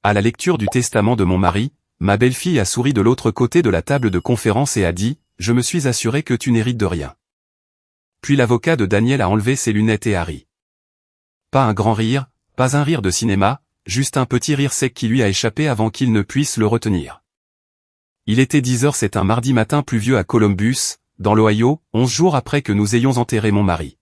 À la lecture du testament de mon mari, ma belle-fille a souri de l'autre côté de la table de conférence et a dit « Je me suis assuré que tu n'hérites de rien ». Puis l'avocat de Daniel a enlevé ses lunettes et a ri. Pas un grand rire, pas un rire de cinéma, juste un petit rire sec qui lui a échappé avant qu'il ne puisse le retenir. Il était 10 heures, c'est un mardi matin pluvieux à Columbus, dans l'Ohio, 11 jours après que nous ayons enterré mon mari.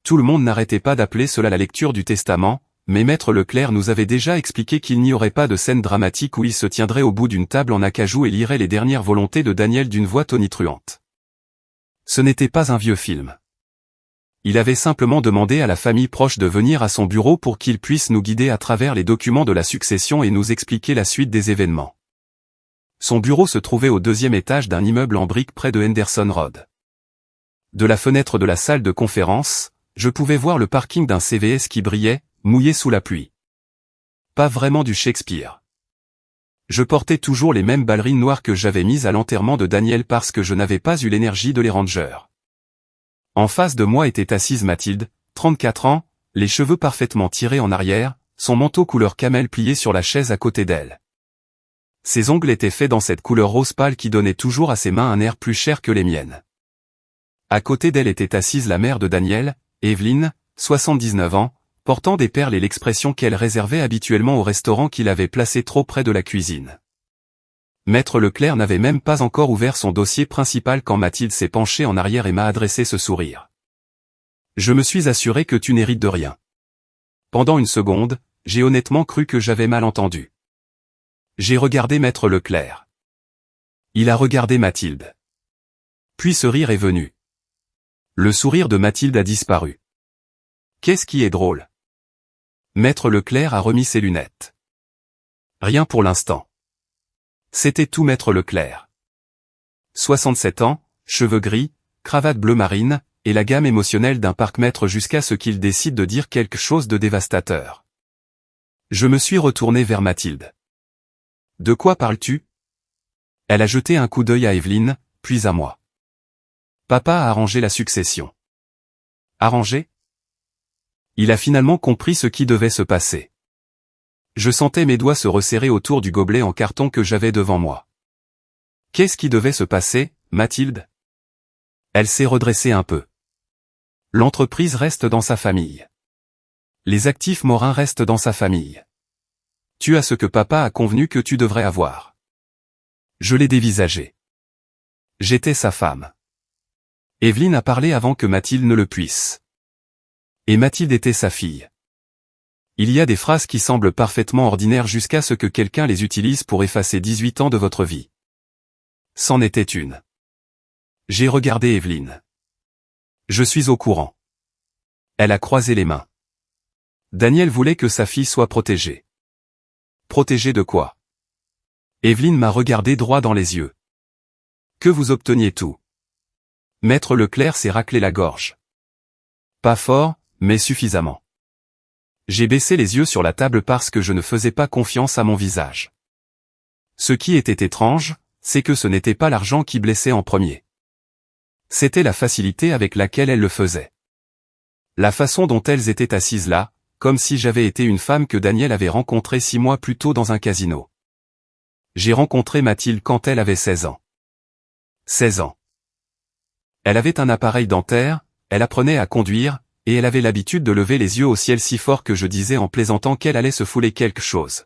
Tout le monde n'arrêtait pas d'appeler cela la lecture du testament, mais Maître Leclerc nous avait déjà expliqué qu'il n'y aurait pas de scène dramatique où il se tiendrait au bout d'une table en acajou et lirait les dernières volontés de Daniel d'une voix tonitruante. Ce n'était pas un vieux film. Il avait simplement demandé à la famille proche de venir à son bureau pour qu'il puisse nous guider à travers les documents de la succession et nous expliquer la suite des événements. Son bureau se trouvait au 2e étage d'un immeuble en briques près de Henderson Road. De la fenêtre de la salle de conférence, je pouvais voir le parking d'un CVS qui brillait, mouillé sous la pluie. Pas vraiment du Shakespeare. Je portais toujours les mêmes ballerines noires que j'avais mises à l'enterrement de Daniel parce que je n'avais pas eu l'énergie de les ranger. En face de moi était assise Mathilde, 34 ans, les cheveux parfaitement tirés en arrière, son manteau couleur camel plié sur la chaise à côté d'elle. Ses ongles étaient faits dans cette couleur rose pâle qui donnait toujours à ses mains un air plus cher que les miennes. À côté d'elle était assise la mère de Daniel, Evelyn, 79 ans, portant des perles et l'expression qu'elle réservait habituellement au restaurant qu'il avait placé trop près de la cuisine. Maître Leclerc n'avait même pas encore ouvert son dossier principal quand Mathilde s'est penchée en arrière et m'a adressé ce sourire. Je me suis assuré que tu n'hérites de rien. Pendant une seconde, j'ai honnêtement cru que j'avais mal entendu. J'ai regardé Maître Leclerc. Il a regardé Mathilde. Puis ce rire est venu. Le sourire de Mathilde a disparu. Qu'est-ce qui est drôle? Maître Leclerc a remis ses lunettes. Rien pour l'instant. C'était tout Maître Leclerc. 67 ans, cheveux gris, cravate bleu marine, et la gamme émotionnelle d'un parc-mètre jusqu'à ce qu'il décide de dire quelque chose de dévastateur. Je me suis retourné vers Mathilde. De quoi parles-tu? Elle a jeté un coup d'œil à Evelyn, puis à moi. Papa a arrangé la succession. Arrangé? Il a finalement compris ce qui devait se passer. Je sentais mes doigts se resserrer autour du gobelet en carton que j'avais devant moi. Qu'est-ce qui devait se passer, Mathilde? Elle s'est redressée un peu. L'entreprise reste dans sa famille. Les actifs Morin restent dans sa famille. Tu as ce que papa a convenu que tu devrais avoir. Je l'ai dévisagé. J'étais sa femme. Evelyn a parlé avant que Mathilde ne le puisse. Et Mathilde était sa fille. Il y a des phrases qui semblent parfaitement ordinaires jusqu'à ce que quelqu'un les utilise pour effacer 18 ans de votre vie. C'en était une. J'ai regardé Evelyn. Je suis au courant. Elle a croisé les mains. Daniel voulait que sa fille soit protégée. Protégée de quoi? Evelyn m'a regardé droit dans les yeux. Que vous obteniez tout. Maître Leclerc s'est raclé la gorge. Pas fort, mais suffisamment. J'ai baissé les yeux sur la table parce que je ne faisais pas confiance à mon visage. Ce qui était étrange, c'est que ce n'était pas l'argent qui blessait en premier. C'était la facilité avec laquelle elles le faisaient. La façon dont elles étaient assises là, comme si j'avais été une femme que Daniel avait rencontrée 6 mois plus tôt dans un casino. J'ai rencontré Mathilde quand elle avait 16 ans. 16 ans. Elle avait un appareil dentaire, elle apprenait à conduire, et elle avait l'habitude de lever les yeux au ciel si fort que je disais en plaisantant qu'elle allait se fouler quelque chose.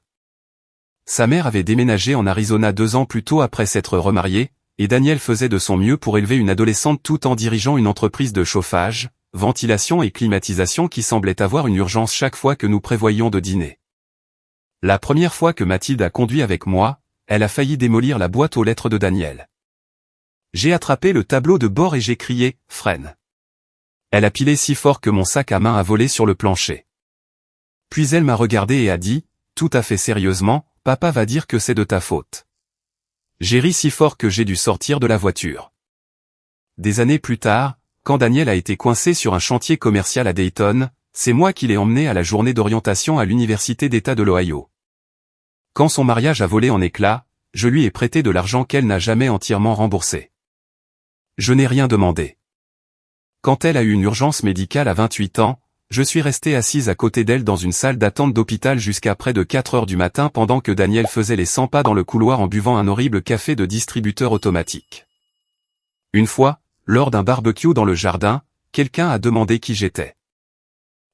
Sa mère avait déménagé en Arizona 2 ans plus tôt après s'être remariée, et Daniel faisait de son mieux pour élever une adolescente tout en dirigeant une entreprise de chauffage, ventilation et climatisation qui semblait avoir une urgence chaque fois que nous prévoyions de dîner. La première fois que Mathilde a conduit avec moi, elle a failli démolir la boîte aux lettres de Daniel. J'ai attrapé le tableau de bord et j'ai crié « Freine ». Elle a pilé si fort que mon sac à main a volé sur le plancher. Puis elle m'a regardé et a dit, tout à fait sérieusement, « Papa va dire que c'est de ta faute ». J'ai ri si fort que j'ai dû sortir de la voiture. Des années plus tard, quand Daniel a été coincé sur un chantier commercial à Dayton, c'est moi qui l'ai emmené à la journée d'orientation à l'Université d'État de l'Ohio. Quand son mariage a volé en éclats, je lui ai prêté de l'argent qu'elle n'a jamais entièrement remboursé. Je n'ai rien demandé. Quand elle a eu une urgence médicale à 28 ans, Je suis resté assise à côté d'elle dans une salle d'attente d'hôpital jusqu'à près de 4 heures du matin pendant que Daniel faisait les 100 pas dans le couloir en buvant un horrible café de distributeur automatique. Une fois, lors d'un barbecue dans le jardin, quelqu'un a demandé qui j'étais.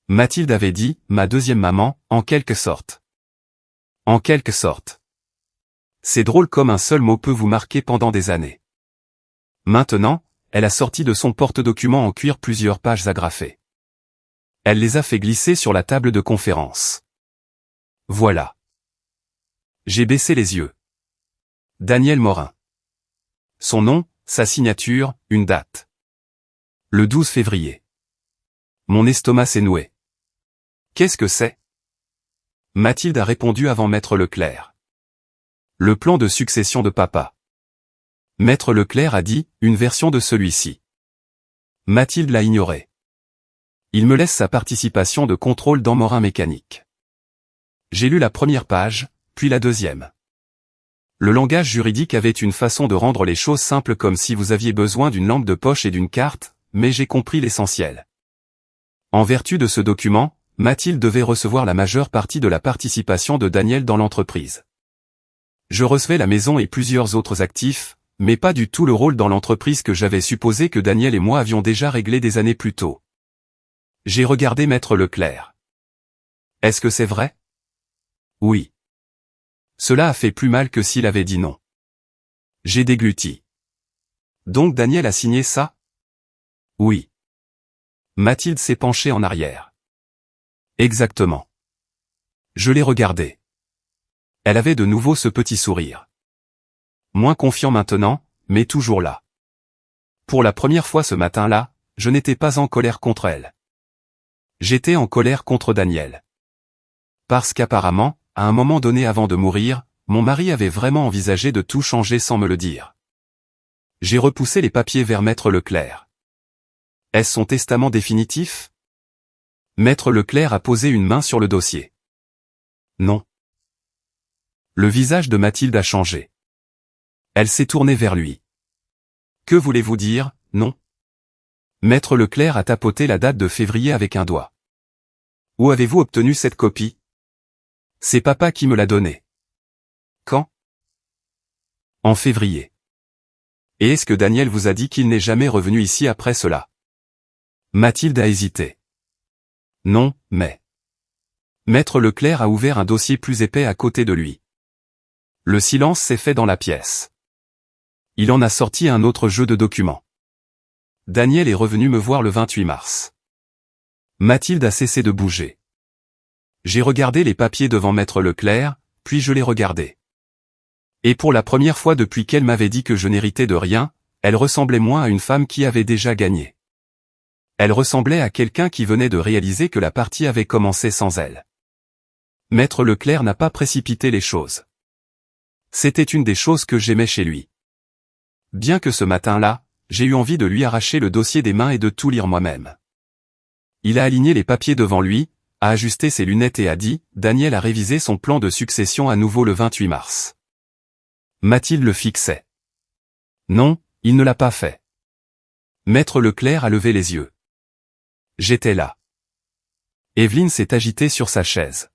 Mathilde avait dit, ma deuxième maman, en quelque sorte. En quelque sorte. C'est drôle comme un seul mot peut vous marquer pendant des années. Maintenant, elle a sorti de son porte-documents en cuir plusieurs pages agrafées. Elle les a fait glisser sur la table de conférence. Voilà. J'ai baissé les yeux. Daniel Morin. Son nom, sa signature, une date. Le 12 février. Mon estomac s'est noué. Qu'est-ce que c'est? Mathilde a répondu avant Maître Leclerc. Le plan de succession de papa. Maître Leclerc a dit, une version de celui-ci. Mathilde l'a ignoré. Il me laisse sa participation de contrôle dans Morin Mécanique. J'ai lu la première page, puis la deuxième. Le langage juridique avait une façon de rendre les choses simples comme si vous aviez besoin d'une lampe de poche et d'une carte, mais j'ai compris l'essentiel. En vertu de ce document, Mathilde devait recevoir la majeure partie de la participation de Daniel dans l'entreprise. Je recevais la maison et plusieurs autres actifs, mais pas du tout le rôle dans l'entreprise que j'avais supposé que Daniel et moi avions déjà réglé des années plus tôt. J'ai regardé Maître Leclerc. Est-ce que c'est vrai? Oui. Cela a fait plus mal que s'il avait dit non. J'ai dégluti. Donc Daniel a signé ça? Oui. Mathilde s'est penchée en arrière. Exactement. Je l'ai regardée. Elle avait de nouveau ce petit sourire. Moins confiant maintenant, mais toujours là. Pour la première fois ce matin-là, je n'étais pas en colère contre elle. J'étais en colère contre Daniel. Parce qu'apparemment, à un moment donné avant de mourir, mon mari avait vraiment envisagé de tout changer sans me le dire. J'ai repoussé les papiers vers Maître Leclerc. Est-ce son testament définitif? Maître Leclerc a posé une main sur le dossier. Non. Le visage de Mathilde a changé. Elle s'est tournée vers lui. Que voulez-vous dire, non? Maître Leclerc a tapoté la date de février avec un doigt. Où avez-vous obtenu cette copie? C'est papa qui me l'a donnée. Quand? En février. Et est-ce que Daniel vous a dit qu'il n'est jamais revenu ici après cela? Mathilde a hésité. Non, mais... Maître Leclerc a ouvert un dossier plus épais à côté de lui. Le silence s'est fait dans la pièce. Il en a sorti un autre jeu de documents. Daniel est revenu me voir le 28 mars. Mathilde a cessé de bouger. J'ai regardé les papiers devant Maître Leclerc, puis je les regardais. Et pour la première fois depuis qu'elle m'avait dit que je n'héritais de rien, elle ressemblait moins à une femme qui avait déjà gagné. Elle ressemblait à quelqu'un qui venait de réaliser que la partie avait commencé sans elle. Maître Leclerc n'a pas précipité les choses. C'était une des choses que j'aimais chez lui. Bien que ce matin-là, j'ai eu envie de lui arracher le dossier des mains et de tout lire moi-même. Il a aligné les papiers devant lui, a ajusté ses lunettes et a dit, Daniel a révisé son plan de succession à nouveau le 28 mars. Mathilde le fixait. Non, il ne l'a pas fait. Maître Leclerc a levé les yeux. J'étais là. Evelyne s'est agitée sur sa chaise.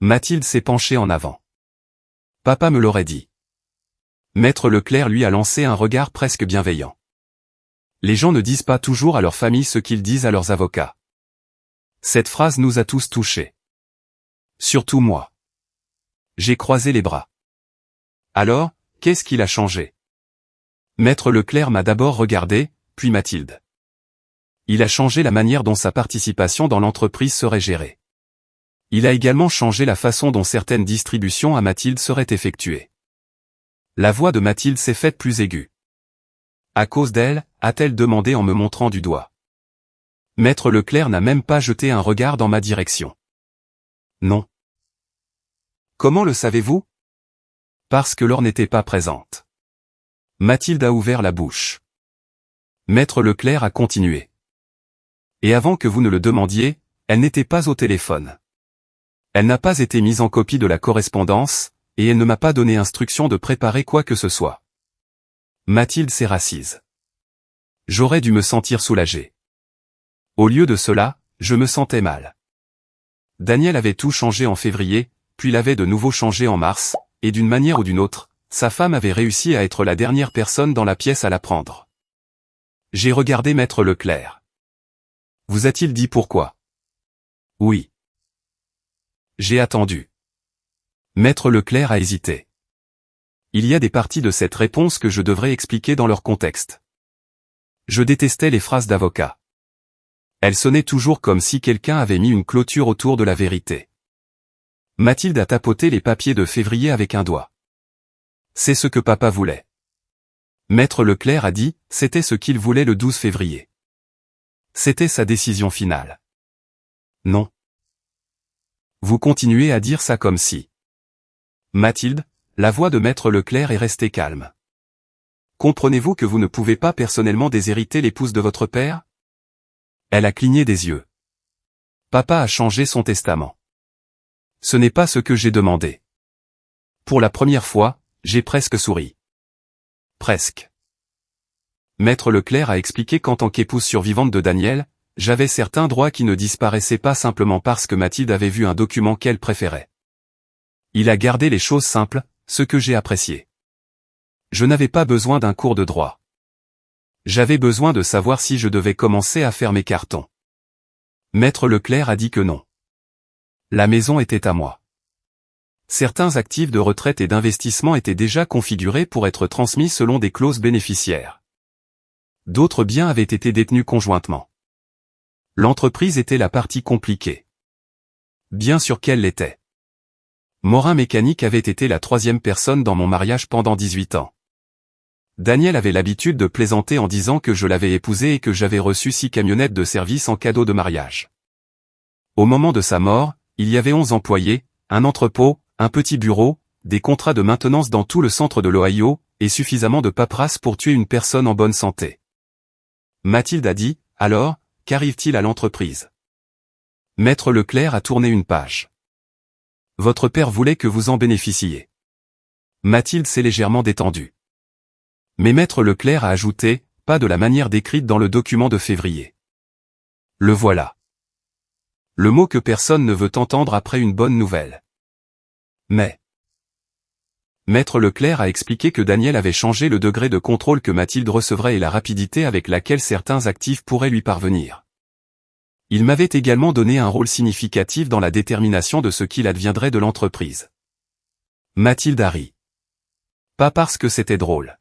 Mathilde s'est penchée en avant. Papa me l'aurait dit. Maître Leclerc lui a lancé un regard presque bienveillant. Les gens ne disent pas toujours à leur famille ce qu'ils disent à leurs avocats. Cette phrase nous a tous touchés. Surtout moi. J'ai croisé les bras. Alors, qu'est-ce qu'il a changé? Maître Leclerc m'a d'abord regardé, puis Mathilde. Il a changé la manière dont sa participation dans l'entreprise serait gérée. Il a également changé la façon dont certaines distributions à Mathilde seraient effectuées. La voix de Mathilde s'est faite plus aiguë. À cause d'elle, a-t-elle demandé en me montrant du doigt. Maître Leclerc n'a même pas jeté un regard dans ma direction. Non. Comment le savez-vous? Parce que Laure n'était pas présente. Mathilde a ouvert la bouche. Maître Leclerc a continué. Et avant que vous ne le demandiez, elle n'était pas au téléphone. Elle n'a pas été mise en copie de la correspondance, et elle ne m'a pas donné instruction de préparer quoi que ce soit. Mathilde s'est rassise. J'aurais dû me sentir soulagé. Au lieu de cela, Je me sentais mal. Daniel avait tout changé en février, puis l'avait de nouveau changé en mars, et d'une manière ou d'une autre, sa femme avait réussi à être la dernière personne dans la pièce à l'apprendre. J'ai regardé Maître Leclerc. Vous a-t-il dit pourquoi? Oui. J'ai attendu. Maître Leclerc a hésité. Il y a des parties de cette réponse que je devrais expliquer dans leur contexte. Je détestais les phrases d'avocat. Elles sonnaient toujours comme si quelqu'un avait mis une clôture autour de la vérité. Mathilde a tapoté les papiers de février avec un doigt. C'est ce que papa voulait. Maître Leclerc a dit, c'était ce qu'il voulait le 12 février. C'était sa décision finale. Non. Vous continuez à dire ça comme si. Mathilde, la voix de Maître Leclerc est restée calme. Comprenez-vous que vous ne pouvez pas personnellement déshériter l'épouse de votre père? Elle a cligné des yeux. Papa a changé son testament. Ce n'est pas ce que j'ai demandé. Pour la première fois, j'ai presque souri. Presque. Maître Leclerc a expliqué qu'en tant qu'épouse survivante de Daniel, j'avais certains droits qui ne disparaissaient pas simplement parce que Mathilde avait vu un document qu'elle préférait. Il a gardé les choses simples, ce que j'ai apprécié. Je n'avais pas besoin d'un cours de droit. J'avais besoin de savoir si je devais commencer à faire mes cartons. Maître Leclerc a dit que non. La maison était à moi. Certains actifs de retraite et d'investissement étaient déjà configurés pour être transmis selon des clauses bénéficiaires. D'autres biens avaient été détenus conjointement. L'entreprise était la partie compliquée. Bien sûr qu'elle l'était. Morin Mécanique avait été la troisième personne dans mon mariage pendant 18 ans. Daniel avait l'habitude de plaisanter en disant que je l'avais épousée et que j'avais reçu 6 camionnettes de service en cadeau de mariage. Au moment de sa mort, il y avait 11 employés, un entrepôt, un petit bureau, des contrats de maintenance dans tout le centre de l'Ohio, et suffisamment de paperasse pour tuer une personne en bonne santé. Mathilde a dit, alors, qu'arrive-t-il à l'entreprise? Maître Leclerc a tourné une page. Votre père voulait que vous en bénéficiiez. Mathilde s'est légèrement détendue. Mais Maître Leclerc a ajouté, pas de la manière décrite dans le document de février. Le voilà. Le mot que personne ne veut entendre après une bonne nouvelle. Mais. Maître Leclerc a expliqué que Daniel avait changé le degré de contrôle que Mathilde recevrait et la rapidité avec laquelle certains actifs pourraient lui parvenir. Il m'avait également donné un rôle significatif dans la détermination de ce qu'il adviendrait de l'entreprise. Mathilde a ri. Pas parce que c'était drôle.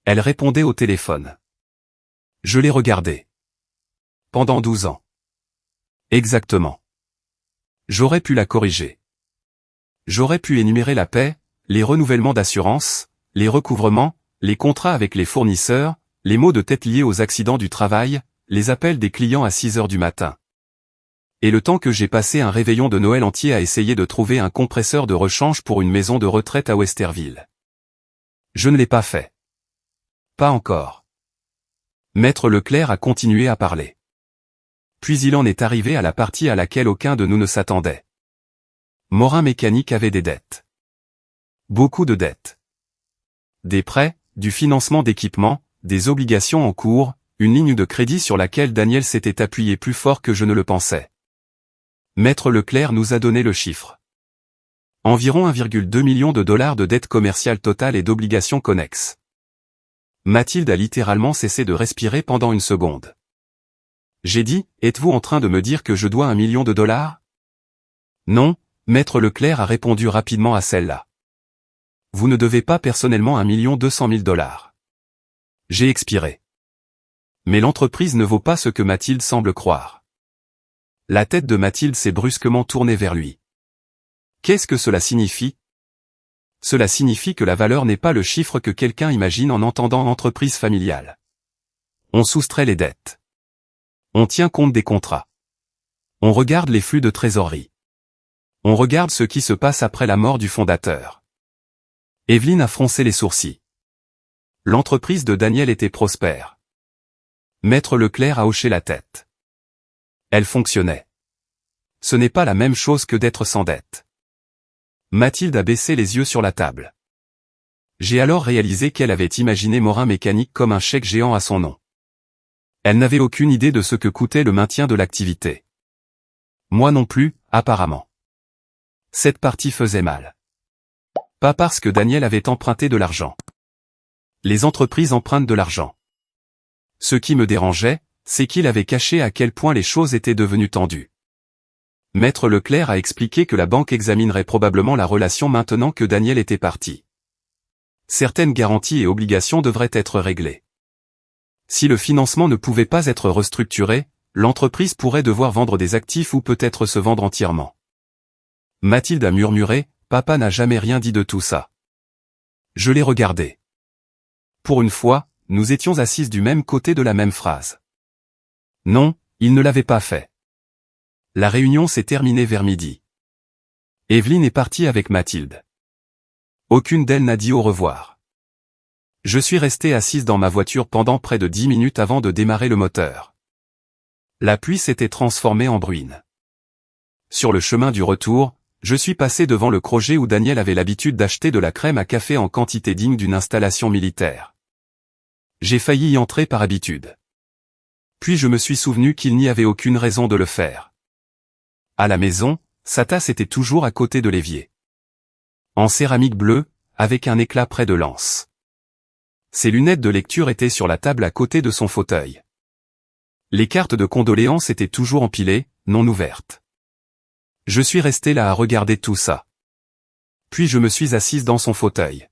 Elle répondait au téléphone. Je l'ai regardé. Pendant 12 ans. Exactement. J'aurais pu la corriger. J'aurais pu énumérer la paie, les renouvellements d'assurance, les recouvrements, les contrats avec les fournisseurs, les maux de tête liés aux accidents du travail, les appels des clients à 6 heures du matin. Et le temps que j'ai passé un réveillon de Noël entier à essayer de trouver un compresseur de rechange pour une maison de retraite à Westerville. Je ne l'ai pas fait. Pas encore. Maître Leclerc a continué à parler. Puis il en est arrivé à la partie à laquelle aucun de nous ne s'attendait. Morin Mécanique avait des dettes. Beaucoup de dettes. Des prêts, du financement d'équipements, des obligations en cours, une ligne de crédit sur laquelle Daniel s'était appuyé plus fort que je ne le pensais. Maître Leclerc nous a donné le chiffre. Environ 1,2 million de dollars de dettes commerciales totales et d'obligations connexes. Mathilde a littéralement cessé de respirer pendant une seconde. J'ai dit, êtes-vous en train de me dire que je dois 1 million de dollars? Non, Maître Leclerc a répondu rapidement à celle-là. Vous ne devez pas personnellement 1 200 000 dollars. J'ai expiré. Mais l'entreprise ne vaut pas ce que Mathilde semble croire. La tête de Mathilde s'est brusquement tournée vers lui. Qu'est-ce que cela signifie? Cela signifie que la valeur n'est pas le chiffre que quelqu'un imagine en entendant entreprise familiale. On soustrait les dettes. On tient compte des contrats. On regarde les flux de trésorerie. On regarde ce qui se passe après la mort du fondateur. Evelyne a froncé les sourcils. L'entreprise de Daniel était prospère. Maître Leclerc a hoché la tête. Elle fonctionnait. Ce n'est pas la même chose que d'être sans dette. Mathilde a baissé les yeux sur la table. J'ai alors réalisé qu'elle avait imaginé Morin Mécanique comme un chèque géant à son nom. Elle n'avait aucune idée de ce que coûtait le maintien de l'activité. Moi non plus, apparemment. Cette partie faisait mal. Pas parce que Daniel avait emprunté de l'argent. Les entreprises empruntent de l'argent. Ce qui me dérangeait, c'est qu'il avait caché à quel point les choses étaient devenues tendues. Maître Leclerc a expliqué que la banque examinerait probablement la relation maintenant que Daniel était parti. Certaines garanties et obligations devraient être réglées. Si le financement ne pouvait pas être restructuré, l'entreprise pourrait devoir vendre des actifs ou peut-être se vendre entièrement. Mathilde a murmuré, papa n'a jamais rien dit de tout ça. Je l'ai regardé. Pour une fois, nous étions assises du même côté de la même phrase. Non, il ne l'avait pas fait. La réunion s'est terminée vers midi. Evelyne est partie avec Mathilde. Aucune d'elles n'a dit au revoir. Je suis restée assise dans ma voiture pendant près de 10 minutes avant de démarrer le moteur. La pluie s'était transformée en bruine. Sur le chemin du retour, je suis passé devant le Creuset où Daniel avait l'habitude d'acheter de la crème à café en quantité digne d'une installation militaire. J'ai failli y entrer par habitude. Puis je me suis souvenu qu'il n'y avait aucune raison de le faire. À la maison, sa tasse était toujours à côté de l'évier. En céramique bleue, avec un éclat près de l'anse. Ses lunettes de lecture étaient sur la table à côté de son fauteuil. Les cartes de condoléances étaient toujours empilées, non ouvertes. Je suis resté là à regarder tout ça. Puis je me suis assise dans son fauteuil.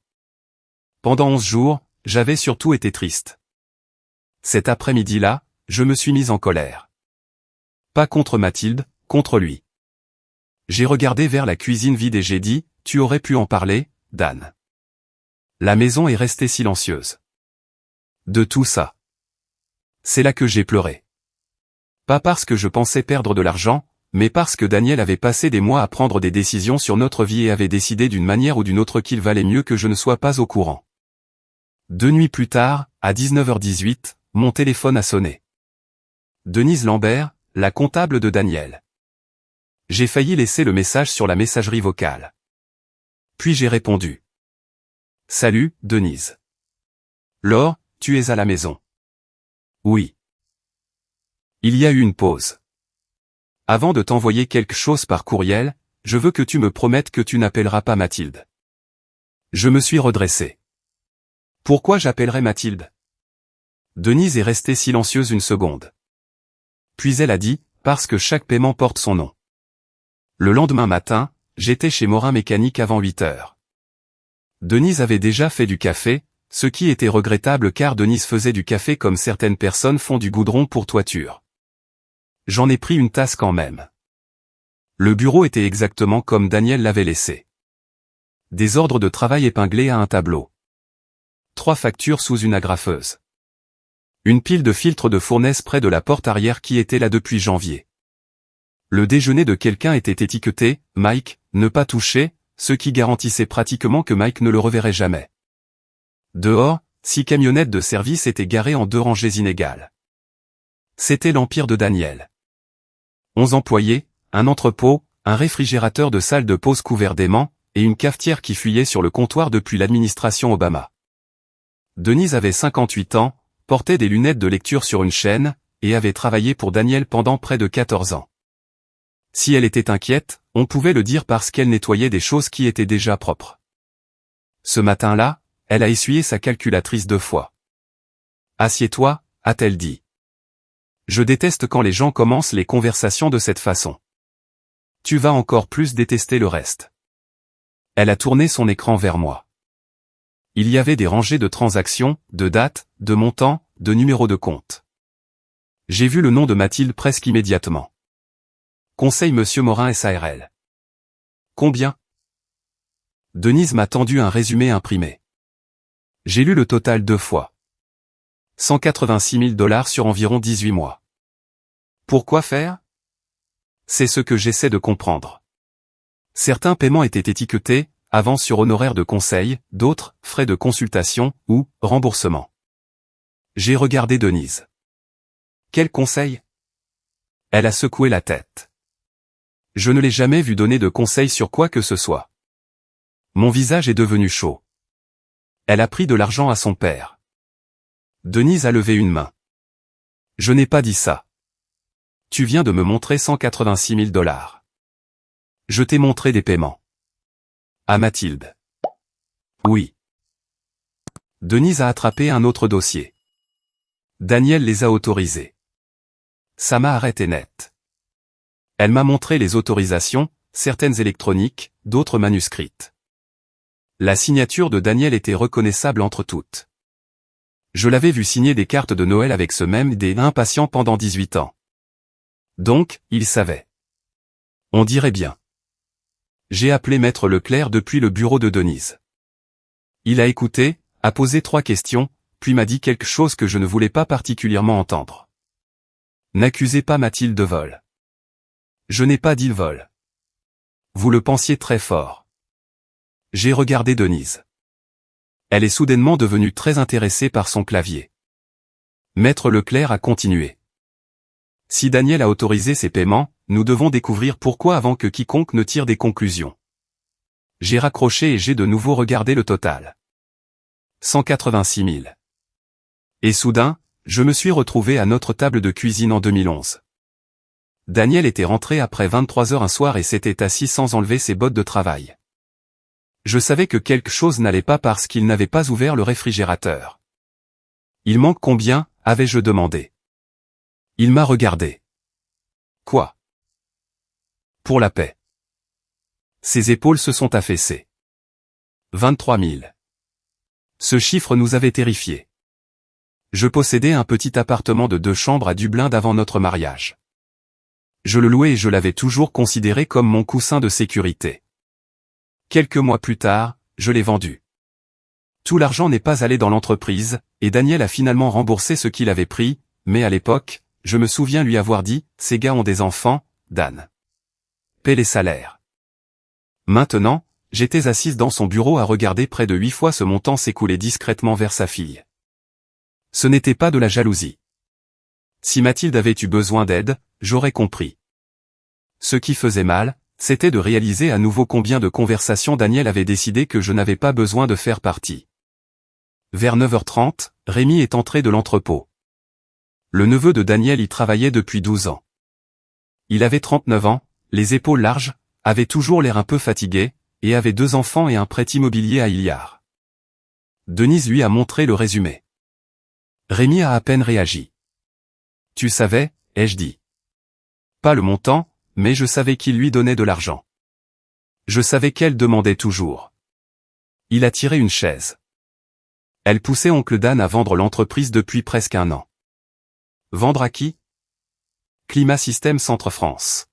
Pendant 11 jours, j'avais surtout été triste. Cet après-midi-là, je me suis mise en colère. Pas contre Mathilde, contre lui. J'ai regardé vers la cuisine vide et j'ai dit, tu aurais pu en parler, Dan. La maison est restée silencieuse. De tout ça. C'est là que j'ai pleuré. Pas parce que je pensais perdre de l'argent, mais parce que Daniel avait passé des mois à prendre des décisions sur notre vie et avait décidé d'une manière ou d'une autre qu'il valait mieux que je ne sois pas au courant. 2 nuits plus tard, à 19h18, mon téléphone a sonné. Denise Lambert, la comptable de Daniel. J'ai failli laisser le message sur la messagerie vocale. Puis j'ai répondu. Salut, Denise. Laure, tu es à la maison. Oui. Il y a eu une pause. Avant de t'envoyer quelque chose par courriel, je veux que tu me promettes que tu n'appelleras pas Mathilde. Je me suis redressé. Pourquoi j'appellerais Mathilde? Denise est restée silencieuse une seconde. Puis elle a dit, parce que chaque paiement porte son nom. Le lendemain matin, j'étais chez Morin Mécanique avant 8 heures. Denise avait déjà fait du café, ce qui était regrettable car Denise faisait du café comme certaines personnes font du goudron pour toiture. J'en ai pris une tasse quand même. Le bureau était exactement comme Daniel l'avait laissé. Des ordres de travail épinglés à un tableau. 3 factures sous une agrafeuse. Une pile de filtres de fournaise près de la porte arrière qui était là depuis janvier. Le déjeuner de quelqu'un était étiqueté « Mike, ne pas toucher », ce qui garantissait pratiquement que Mike ne le reverrait jamais. Dehors, 6 camionnettes de service étaient garées en 2 rangées inégales. C'était l'empire de Daniel. 11 employés, un entrepôt, un réfrigérateur de salle de pause couvert d'aimants, et une cafetière qui fuyait sur le comptoir depuis l'administration Obama. Denise avait 58 ans, portait des lunettes de lecture sur une chaîne, et avait travaillé pour Daniel pendant près de 14 ans. Si elle était inquiète, on pouvait le dire parce qu'elle nettoyait des choses qui étaient déjà propres. Ce matin-là, elle a essuyé sa calculatrice 2 fois. « Assieds-toi », a-t-elle dit. Je déteste quand les gens commencent les conversations de cette façon. Tu vas encore plus détester le reste. Elle a tourné son écran vers moi. Il y avait des rangées de transactions, de dates, de montants, de numéros de compte. J'ai vu le nom de Mathilde presque immédiatement. Conseil Monsieur Morin SARL. Combien? Denise m'a tendu un résumé imprimé. J'ai lu le total 2 fois. 186 000 $ sur environ 18 mois. Pourquoi faire? C'est ce que j'essaie de comprendre. Certains paiements étaient étiquetés, avance sur honoraires de conseil, d'autres, frais de consultation, ou, remboursement. J'ai regardé Denise. Quel conseil? Elle a secoué la tête. Je ne l'ai jamais vu donner de conseils sur quoi que ce soit. Mon visage est devenu chaud. Elle a pris de l'argent à son père. Denise a levé une main. Je n'ai pas dit ça. Tu viens de me montrer 186 000 $. Je t'ai montré des paiements. À Mathilde. Oui. Denise a attrapé un autre dossier. Daniel les a autorisés. Ça m'a arrêté net. Elle m'a montré les autorisations, certaines électroniques, d'autres manuscrites. La signature de Daniel était reconnaissable entre toutes. Je l'avais vu signer des cartes de Noël avec ce même D impatient pendant 18 ans. Donc, il savait. On dirait bien. J'ai appelé Maître Leclerc depuis le bureau de Denise. Il a écouté, a posé 3 questions, puis m'a dit quelque chose que je ne voulais pas particulièrement entendre. N'accusez pas Mathilde de vol. Je n'ai pas dit vol. Vous le pensiez très fort. J'ai regardé Denise. Elle est soudainement devenue très intéressée par son clavier. Maître Leclerc a continué. Si Daniel a autorisé ces paiements, nous devons découvrir pourquoi avant que quiconque ne tire des conclusions. J'ai raccroché et j'ai de nouveau regardé le total. 186 000. Et soudain, je me suis retrouvé à notre table de cuisine en 2011. Daniel était rentré après 23 heures un soir et s'était assis sans enlever ses bottes de travail. Je savais que quelque chose n'allait pas parce qu'il n'avait pas ouvert le réfrigérateur. Il manque combien, avais-je demandé. Il m'a regardé. Quoi? Pour la paix. Ses épaules se sont affaissées. 23 000. Ce chiffre nous avait terrifiés. Je possédais un petit appartement de 2 chambres à Dublin d'avant notre mariage. Je le louais et je l'avais toujours considéré comme mon coussin de sécurité. Quelques mois plus tard, je l'ai vendu. Tout l'argent n'est pas allé dans l'entreprise, et Daniel a finalement remboursé ce qu'il avait pris, mais à l'époque, je me souviens lui avoir dit, ces gars ont des enfants, Dan. Paie les salaires. Maintenant, j'étais assise dans son bureau à regarder près de 8 fois ce montant s'écouler discrètement vers sa fille. Ce n'était pas de la jalousie. Si Mathilde avait eu besoin d'aide, j'aurais compris. Ce qui faisait mal, c'était de réaliser à nouveau combien de conversations Daniel avait décidé que je n'avais pas besoin de faire partie. Vers 9h30, Rémi est entré de l'entrepôt. Le neveu de Daniel y travaillait depuis 12 ans. Il avait 39 ans, les épaules larges, avait toujours l'air un peu fatigué, et avait 2 enfants et un prêt immobilier à Hilliard. Denise lui a montré le résumé. Rémi a à peine réagi. Tu savais, ai-je dit. Pas le montant, mais je savais qu'il lui donnait de l'argent. Je savais qu'elle demandait toujours. Il a tiré une chaise. Elle poussait oncle Dan à vendre l'entreprise depuis presque 1 an. Vendre à qui? Climat Système Centre-France.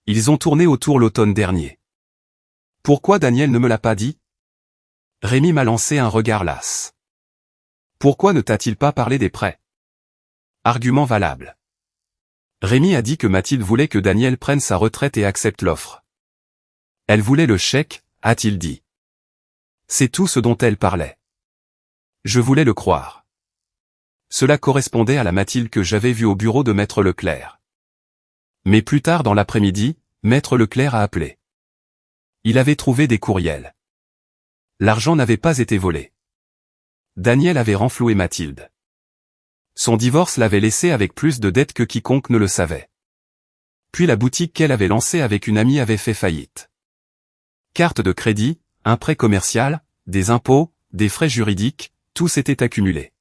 Ils ont tourné autour l'automne dernier. Pourquoi Daniel ne me l'a pas dit? Rémi m'a lancé un regard las. Pourquoi ne t'a-t-il pas parlé des prêts? Argument valable. Rémi a dit que Mathilde voulait que Daniel prenne sa retraite et accepte l'offre. Elle voulait le chèque, a-t-il dit. C'est tout ce dont elle parlait. Je voulais le croire. Cela correspondait à la Mathilde que j'avais vue au bureau de Maître Leclerc. Mais plus tard dans l'après-midi, Maître Leclerc a appelé. Il avait trouvé des courriels. L'argent n'avait pas été volé. Daniel avait renfloué Mathilde. Son divorce l'avait laissé avec plus de dettes que quiconque ne le savait. Puis la boutique qu'elle avait lancée avec une amie avait fait faillite. Carte de crédit, un prêt commercial, des impôts, des frais juridiques, tout s'était accumulé.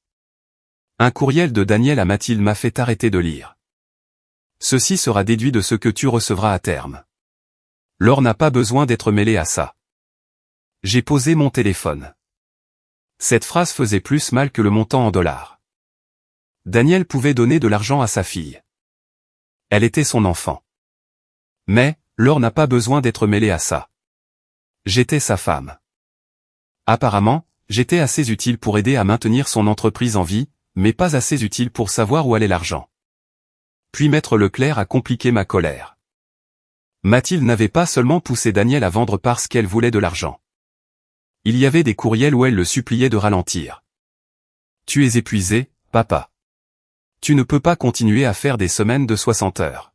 Un courriel de Daniel à Mathilde m'a fait arrêter de lire. Ceci sera déduit de ce que tu recevras à terme. Laure n'a pas besoin d'être mêlée à ça. J'ai posé mon téléphone. Cette phrase faisait plus mal que le montant en dollars. Daniel pouvait donner de l'argent à sa fille. Elle était son enfant. Mais, Laure n'a pas besoin d'être mêlée à ça. J'étais sa femme. Apparemment, j'étais assez utile pour aider à maintenir son entreprise en vie, mais pas assez utile pour savoir où allait l'argent. Puis Maître Leclerc a compliqué ma colère. Mathilde n'avait pas seulement poussé Daniel à vendre parce qu'elle voulait de l'argent. Il y avait des courriels où elle le suppliait de ralentir. Tu es épuisé, papa. Tu ne peux pas continuer à faire des semaines de 60 heures.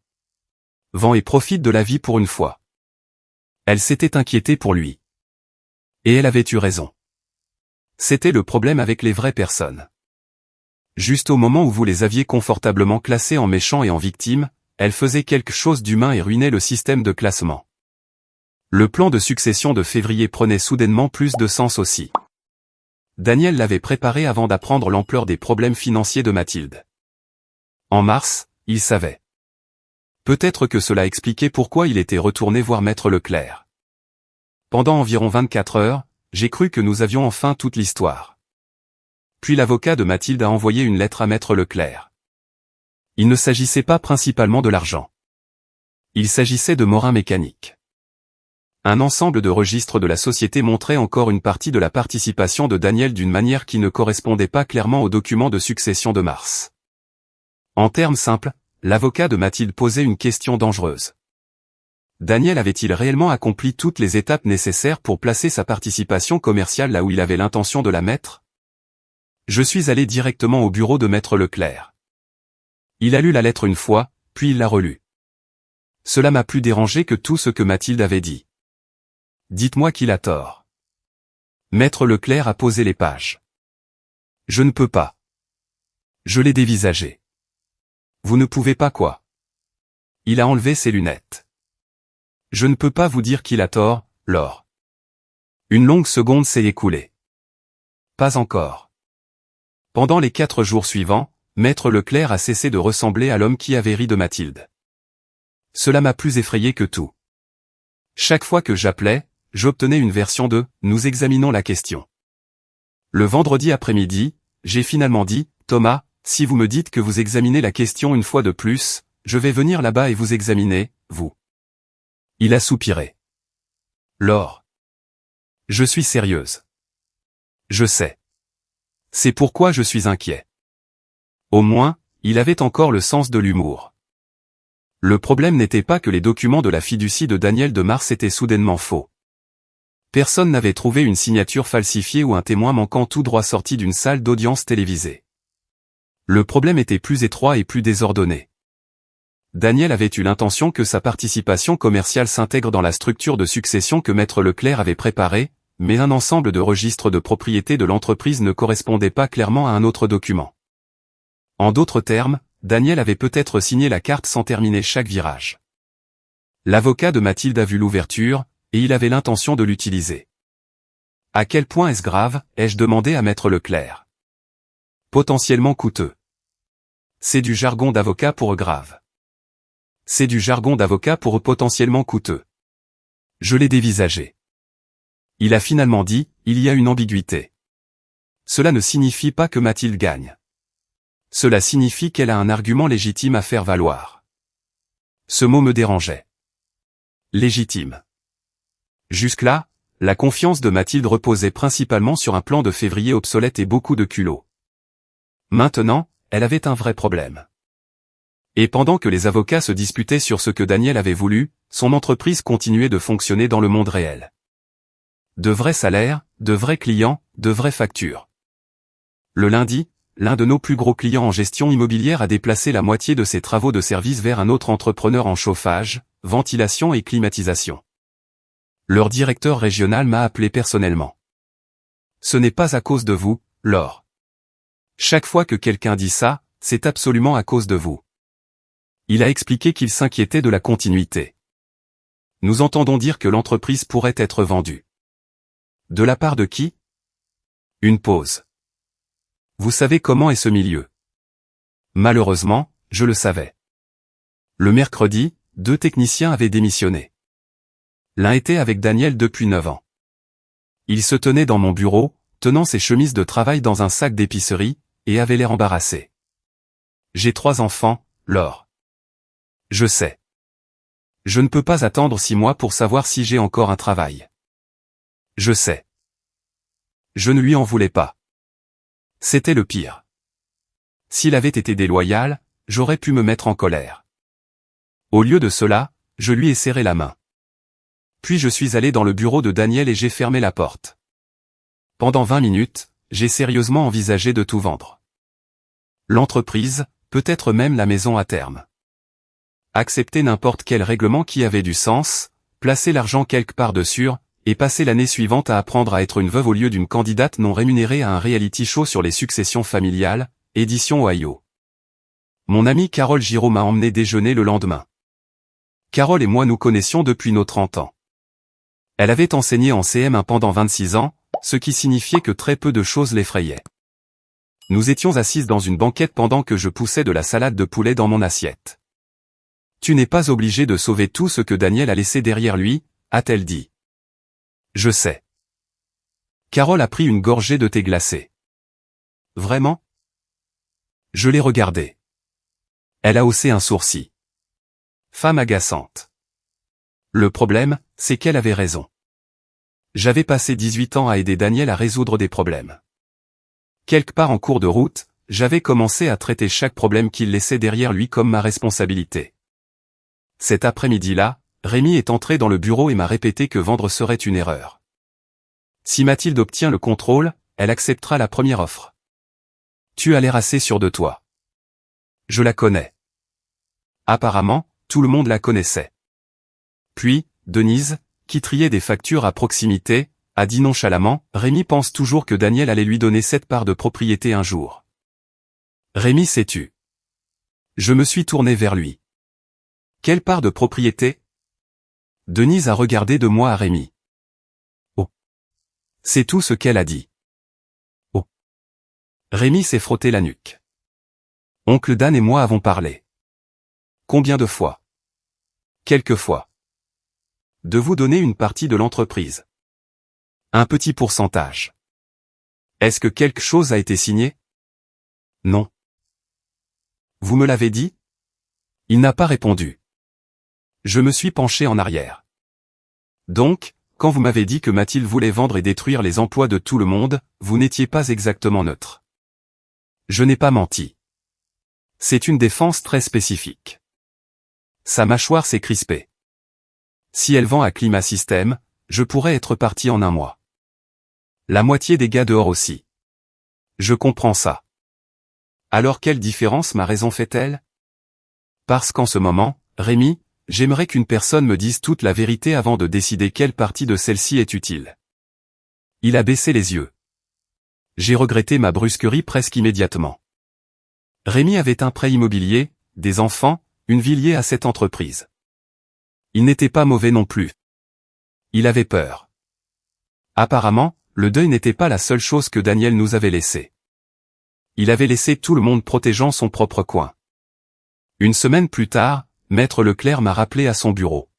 Vends et profite de la vie pour une fois. Elle s'était inquiétée pour lui. Et elle avait eu raison. C'était le problème avec les vraies personnes. Juste au moment où vous les aviez confortablement classés en méchants et en victimes, elle faisait quelque chose d'humain et ruinait le système de classement. Le plan de succession de février prenait soudainement plus de sens aussi. Daniel l'avait préparé avant d'apprendre l'ampleur des problèmes financiers de Mathilde. En mars, il savait. Peut-être que cela expliquait pourquoi il était retourné voir Maître Leclerc. Pendant environ 24 heures, j'ai cru que nous avions enfin toute l'histoire. Puis l'avocat de Mathilde a envoyé une lettre à Maître Leclerc. Il ne s'agissait pas principalement de l'argent. Il s'agissait de Morin Mécanique. Un ensemble de registres de la société montrait encore une partie de la participation de Daniel d'une manière qui ne correspondait pas clairement aux documents de succession de Mars. En termes simples, l'avocat de Mathilde posait une question dangereuse. Daniel avait-il réellement accompli toutes les étapes nécessaires pour placer sa participation commerciale là où il avait l'intention de la mettre? Je suis allé directement au bureau de Maître Leclerc. Il a lu la lettre une fois, puis il l'a relue. Cela m'a plus dérangé que tout ce que Mathilde avait dit. Dites-moi qu'il a tort. Maître Leclerc a posé les pages. Je ne peux pas. Je l'ai dévisagé. Vous ne pouvez pas quoi? Il a enlevé ses lunettes. Je ne peux pas vous dire qu'il a tort, Laure. Une longue seconde s'est écoulée. Pas encore. Pendant les 4 jours suivants, Maître Leclerc a cessé de ressembler à l'homme qui avait ri de Mathilde. Cela m'a plus effrayé que tout. Chaque fois que j'appelais, j'obtenais une version de « Nous examinons la question ». Le vendredi après-midi, j'ai finalement dit « Thomas, si vous me dites que vous examinez la question une fois de plus, je vais venir là-bas et vous examiner, vous. » Il a soupiré. « Laure. Je suis sérieuse. Je sais. C'est pourquoi je suis inquiet. » Au moins, il avait encore le sens de l'humour. Le problème n'était pas que les documents de la fiducie de Daniel de Mars étaient soudainement faux. Personne n'avait trouvé une signature falsifiée ou un témoin manquant tout droit sorti d'une salle d'audience télévisée. Le problème était plus étroit et plus désordonné. Daniel avait eu l'intention que sa participation commerciale s'intègre dans la structure de succession que Maître Leclerc avait préparée, mais un ensemble de registres de propriété de l'entreprise ne correspondait pas clairement à un autre document. En d'autres termes, Daniel avait peut-être signé la carte sans terminer chaque virage. L'avocat de Mathilde a vu l'ouverture, et il avait l'intention de l'utiliser. À quel point est-ce grave, ai-je demandé à Maître Leclerc. Potentiellement coûteux. C'est du jargon d'avocat pour grave. C'est du jargon d'avocat pour potentiellement coûteux. Je l'ai dévisagé. Il a finalement dit, il y a une ambiguïté. Cela ne signifie pas que Mathilde gagne. Cela signifie qu'elle a un argument légitime à faire valoir. Ce mot me dérangeait. Légitime. Jusque-là, la confiance de Mathilde reposait principalement sur un plan de février obsolète et beaucoup de culot. Maintenant, elle avait un vrai problème. Et pendant que les avocats se disputaient sur ce que Daniel avait voulu, son entreprise continuait de fonctionner dans le monde réel. De vrais salaires, de vrais clients, de vraies factures. Le lundi, l'un de nos plus gros clients en gestion immobilière a déplacé la moitié de ses travaux de service vers un autre entrepreneur en chauffage, ventilation et climatisation. Leur directeur régional m'a appelé personnellement. Ce n'est pas à cause de vous, Laure. Chaque fois que quelqu'un dit ça, c'est absolument à cause de vous. Il a expliqué qu'il s'inquiétait de la continuité. Nous entendons dire que l'entreprise pourrait être vendue. De la part de qui? Une pause. Vous savez comment est ce milieu. Malheureusement, je le savais. Le mercredi, 2 techniciens avaient démissionné. L'un était avec Daniel depuis 9 ans. Il se tenait dans mon bureau, tenant ses chemises de travail dans un sac d'épicerie, et avait l'air embarrassé. J'ai 3 enfants, Laure. Je sais. Je ne peux pas attendre 6 mois pour savoir si j'ai encore un travail. Je sais. Je ne lui en voulais pas. C'était le pire. S'il avait été déloyal, j'aurais pu me mettre en colère. Au lieu de cela, je lui ai serré la main. Puis je suis allé dans le bureau de Daniel et j'ai fermé la porte. Pendant 20 minutes, j'ai sérieusement envisagé de tout vendre. L'entreprise, peut-être même la maison à terme. Accepter n'importe quel règlement qui avait du sens, placer l'argent quelque part dessus, et passer l'année suivante à apprendre à être une veuve au lieu d'une candidate non rémunérée à un reality show sur les successions familiales, édition Ohio. Mon amie Carole Giraud m'a emmené déjeuner le lendemain. Carole et moi nous connaissions depuis nos 30 ans. Elle avait enseigné en CM1 pendant 26 ans, ce qui signifiait que très peu de choses l'effrayaient. Nous étions assises dans une banquette pendant que je poussais de la salade de poulet dans mon assiette. « Tu n'es pas obligé de sauver tout ce que Daniel a laissé derrière lui », a-t-elle dit. « Je sais. » Carole a pris une gorgée de thé glacé. « Vraiment ?» Je l'ai regardée. Elle a haussé un sourcil. Femme agaçante. Le problème, c'est qu'elle avait raison. J'avais passé 18 ans à aider Daniel à résoudre des problèmes. Quelque part en cours de route, j'avais commencé à traiter chaque problème qu'il laissait derrière lui comme ma responsabilité. Cet après-midi-là, Rémi est entré dans le bureau et m'a répété que vendre serait une erreur. Si Mathilde obtient le contrôle, elle acceptera la première offre. Tu as l'air assez sûr de toi. Je la connais. Apparemment, tout le monde la connaissait. Puis, Denise, qui triait des factures à proximité, a dit nonchalamment, Rémi pense toujours que Daniel allait lui donner 7 parts de propriété un jour. Rémi s'est tu. Je me suis tourné vers lui. Quelle part de propriété? Denise a regardé de moi à Rémi. Oh. C'est tout ce qu'elle a dit. Oh. Rémi s'est frotté la nuque. Oncle Dan et moi avons parlé. Combien de fois? Quelques fois. De vous donner une partie de l'entreprise. Un petit pourcentage. Est-ce que quelque chose a été signé? Non. Vous me l'avez dit? Il n'a pas répondu. Je me suis penché en arrière. Donc, quand vous m'avez dit que Mathilde voulait vendre et détruire les emplois de tout le monde, vous n'étiez pas exactement neutre. Je n'ai pas menti. C'est une défense très spécifique. Sa mâchoire s'est crispée. Si elle vend à Climat System, je pourrais être parti en un mois. La moitié des gars dehors aussi. Je comprends ça. Alors quelle différence ma raison fait-elle? Parce qu'en ce moment, Rémi, j'aimerais qu'une personne me dise toute la vérité avant de décider quelle partie de celle-ci est utile. Il a baissé les yeux. J'ai regretté ma brusquerie presque immédiatement. Rémi avait un prêt immobilier, des enfants, une vie liée à cette entreprise. Il n'était pas mauvais non plus. Il avait peur. Apparemment, le deuil n'était pas la seule chose que Daniel nous avait laissée. Il avait laissé tout le monde protégeant son propre coin. Une semaine plus tard, Maître Leclerc m'a rappelé à son bureau.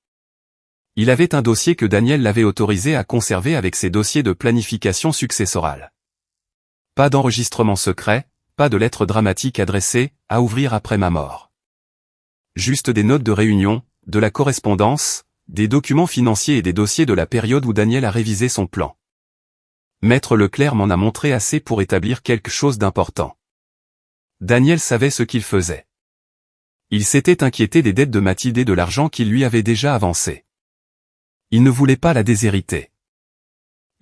Il avait un dossier que Daniel l'avait autorisé à conserver avec ses dossiers de planification successorale. Pas d'enregistrement secret, pas de lettres dramatiques adressées, à ouvrir après ma mort. Juste des notes de réunion, de la correspondance, des documents financiers et des dossiers de la période où Daniel a révisé son plan. Maître Leclerc m'en a montré assez pour établir quelque chose d'important. Daniel savait ce qu'il faisait. Il s'était inquiété des dettes de Mathilde et de l'argent qu'il lui avait déjà avancé. Il ne voulait pas la déshériter.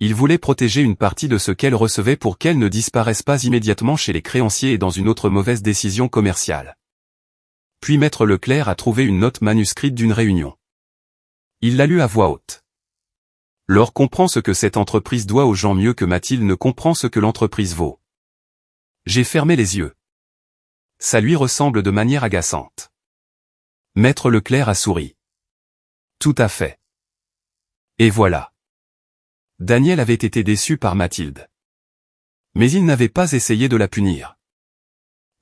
Il voulait protéger une partie de ce qu'elle recevait pour qu'elle ne disparaisse pas immédiatement chez les créanciers et dans une autre mauvaise décision commerciale. Puis Maître Leclerc a trouvé une note manuscrite d'une réunion. Il l'a lue à voix haute. Laure comprend ce que cette entreprise doit aux gens mieux que Mathilde ne comprend ce que l'entreprise vaut. J'ai fermé les yeux. Ça lui ressemble de manière agaçante. Maître Leclerc a souri. Tout à fait. Et voilà. Daniel avait été déçu par Mathilde. Mais il n'avait pas essayé de la punir.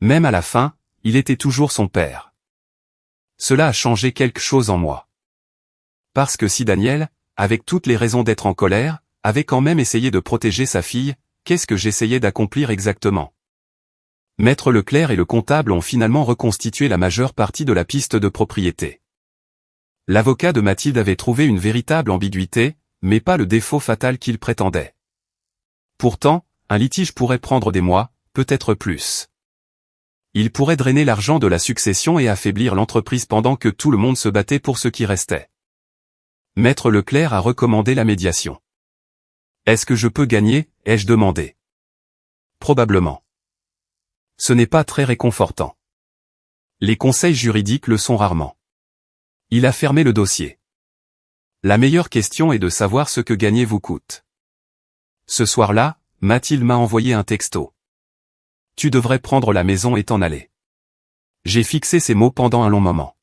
Même à la fin, il était toujours son père. Cela a changé quelque chose en moi. Parce que si Daniel, avec toutes les raisons d'être en colère, avait quand même essayé de protéger sa fille, qu'est-ce que j'essayais d'accomplir exactement? Maître Leclerc et le comptable ont finalement reconstitué la majeure partie de la piste de propriété. L'avocat de Mathilde avait trouvé une véritable ambiguïté, mais pas le défaut fatal qu'il prétendait. Pourtant, un litige pourrait prendre des mois, peut-être plus. Il pourrait drainer l'argent de la succession et affaiblir l'entreprise pendant que tout le monde se battait pour ce qui restait. Maître Leclerc a recommandé la médiation. Est-ce que je peux gagner, ai-je demandé. Probablement. Ce n'est pas très réconfortant. Les conseils juridiques le sont rarement. Il a fermé le dossier. La meilleure question est de savoir ce que gagner vous coûte. Ce soir-là, Mathilde m'a envoyé un texto. tu devrais prendre la maison et t'en aller. J'ai fixé ces mots pendant un long moment.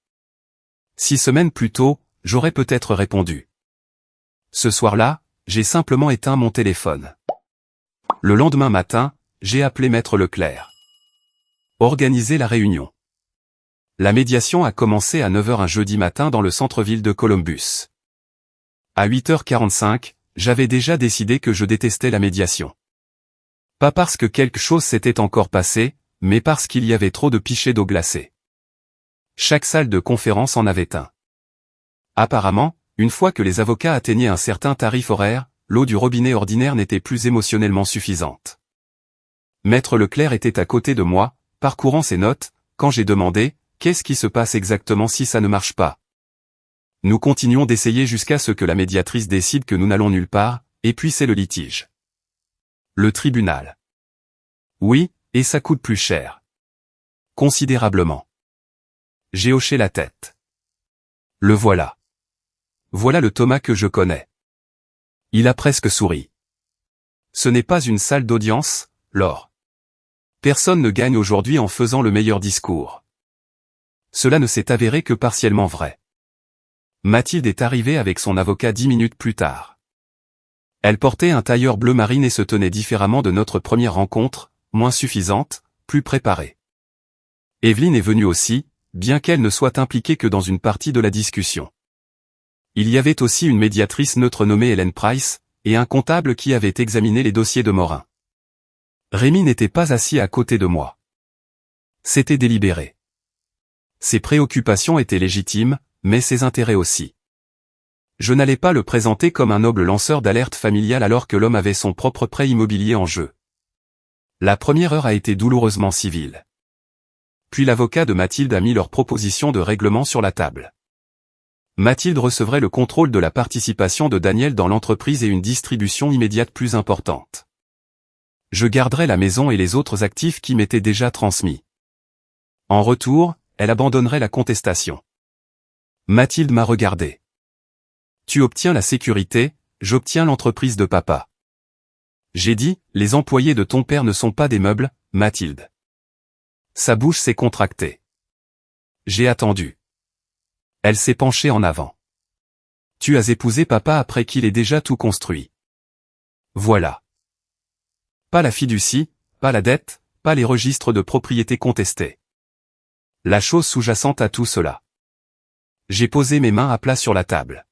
6 semaines plus tôt, j'aurais peut-être répondu. Ce soir-là, j'ai simplement éteint mon téléphone. Le lendemain matin, j'ai appelé Maître Leclerc. Organisé la réunion. La médiation a commencé à 9 h un jeudi matin dans le centre-ville de Columbus. À 8 h 45, j'avais déjà décidé que je détestais la médiation. Pas parce que quelque chose s'était encore passé, mais parce qu'il y avait trop de pichets d'eau glacée. Chaque salle de conférence en avait un. Apparemment, une fois que les avocats atteignaient un certain tarif horaire, l'eau du robinet ordinaire n'était plus émotionnellement suffisante. Maître Leclerc était à côté de moi, parcourant ses notes, quand j'ai demandé « Qu'est-ce qui se passe exactement si ça ne marche pas ?» Nous continuons d'essayer jusqu'à ce que la médiatrice décide que nous n'allons nulle part, et puis c'est le litige. Le tribunal. Oui, et ça coûte plus cher. Considérablement. J'ai hoché la tête. Le voilà. Voilà le Thomas que je connais. Il a presque souri. Ce n'est pas une salle d'audience, Laure. Personne ne gagne aujourd'hui en faisant le meilleur discours. Cela ne s'est avéré que partiellement vrai. Mathilde est arrivée avec son avocat 10 minutes plus tard. Elle portait un tailleur bleu marine et se tenait différemment de notre première rencontre, moins suffisante, plus préparée. Evelyne est venue aussi, bien qu'elle ne soit impliquée que dans une partie de la discussion. Il y avait aussi une médiatrice neutre nommée Hélène Price, et un comptable qui avait examiné les dossiers de Morin. Rémi n'était pas assis à côté de moi. C'était délibéré. Ses préoccupations étaient légitimes, mais ses intérêts aussi. Je n'allais pas le présenter comme un noble lanceur d'alerte familiale alors que l'homme avait son propre prêt immobilier en jeu. La première heure a été douloureusement civile. Puis l'avocat de Mathilde a mis leur proposition de règlement sur la table. Mathilde recevrait le contrôle de la participation de Daniel dans l'entreprise et une distribution immédiate plus importante. Je garderais la maison et les autres actifs qui m'étaient déjà transmis. En retour, elle abandonnerait la contestation. Mathilde m'a regardé. Tu obtiens la sécurité, j'obtiens l'entreprise de papa. J'ai dit, les employés de ton père ne sont pas des meubles, Mathilde. Sa bouche s'est contractée. J'ai attendu. Elle s'est penchée en avant. Tu as épousé papa après qu'il ait déjà tout construit. Voilà. Pas la fiducie, pas la dette, pas les registres de propriété contestés. La chose sous-jacente à tout cela. J'ai posé mes mains à plat sur la table.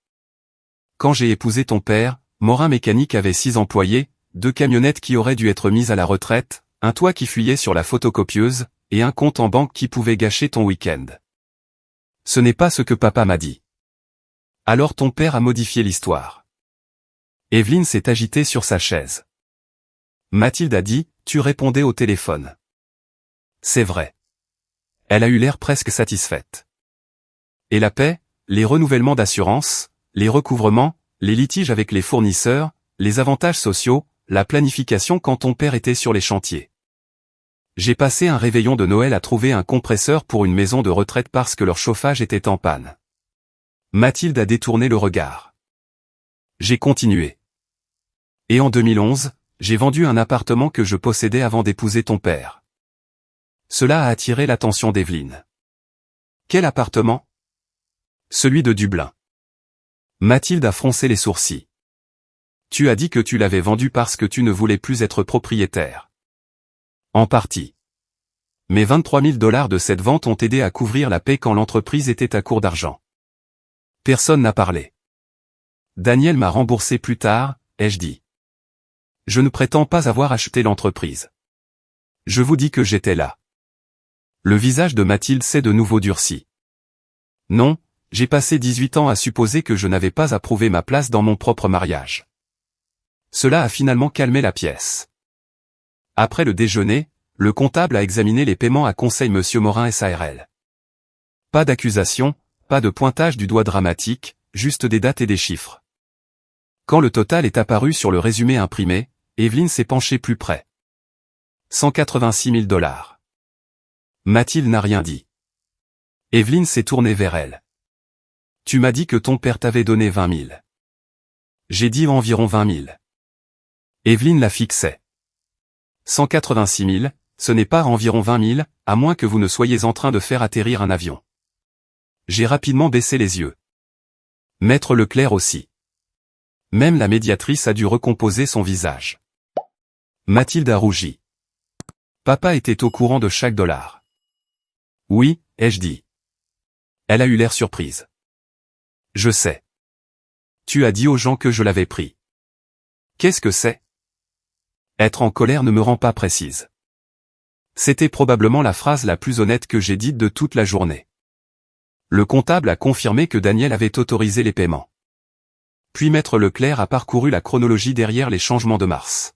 Quand j'ai épousé ton père, Morin Mécanique avait 6 employés, 2 camionnettes qui auraient dû être mises à la retraite, un toit qui fuyait sur la photocopieuse, et un compte en banque qui pouvait gâcher ton week-end. Ce n'est pas ce que papa m'a dit. Alors ton père a modifié l'histoire. Evelyne s'est agitée sur sa chaise. Mathilde a dit, tu répondais au téléphone. C'est vrai. Elle a eu l'air presque satisfaite. Et la paix, les renouvellements d'assurance, les recouvrements, les litiges avec les fournisseurs, les avantages sociaux, la planification quand ton père était sur les chantiers. J'ai passé un réveillon de Noël à trouver un compresseur pour une maison de retraite parce que leur chauffage était en panne. Mathilde a détourné le regard. J'ai continué. Et en 2011, j'ai vendu un appartement que je possédais avant d'épouser ton père. Cela a attiré l'attention d'Evelyne. Quel appartement ? Celui de Dublin. Mathilde a froncé les sourcils. Tu as dit que tu l'avais vendu parce que tu ne voulais plus être propriétaire. En partie. Mais 23 000 $ de cette vente ont aidé à couvrir la paie quand l'entreprise était à court d'argent. Personne n'a parlé. Daniel m'a remboursé plus tard, ai-je dit. Je ne prétends pas avoir acheté l'entreprise. Je vous dis que j'étais là. Le visage de Mathilde s'est de nouveau durci. Non, j'ai passé 18 ans à supposer que je n'avais pas approuvé ma place dans mon propre mariage. Cela a finalement calmé la pièce. Après le déjeuner, le comptable a examiné les paiements à conseil Monsieur Morin SARL. Pas d'accusation, pas de pointage du doigt dramatique, juste des dates et des chiffres. Quand le total est apparu sur le résumé imprimé, Evelyne s'est penchée plus près. 186 000 $. Mathilde n'a rien dit. Evelyne s'est tournée vers elle. Tu m'as dit que ton père t'avait donné 20 000. J'ai dit environ 20 000. Evelyne la fixait. 186 000, Ce n'est pas à environ 20 000, à moins que vous ne soyez en train de faire atterrir un avion. J'ai rapidement baissé les yeux. Maître Leclerc aussi. Même la médiatrice a dû recomposer son visage. Mathilde a rougi. Papa était au courant de chaque dollar. Oui, ai-je dit. Elle a eu l'air surprise. Je sais. Tu as dit aux gens que je l'avais pris. Qu'est-ce que c'est? Être en colère ne me rend pas précise. C'était probablement la phrase la plus honnête que j'ai dite de toute la journée. Le comptable a confirmé que Daniel avait autorisé les paiements. Puis Maître Leclerc a parcouru la chronologie derrière les changements de mars.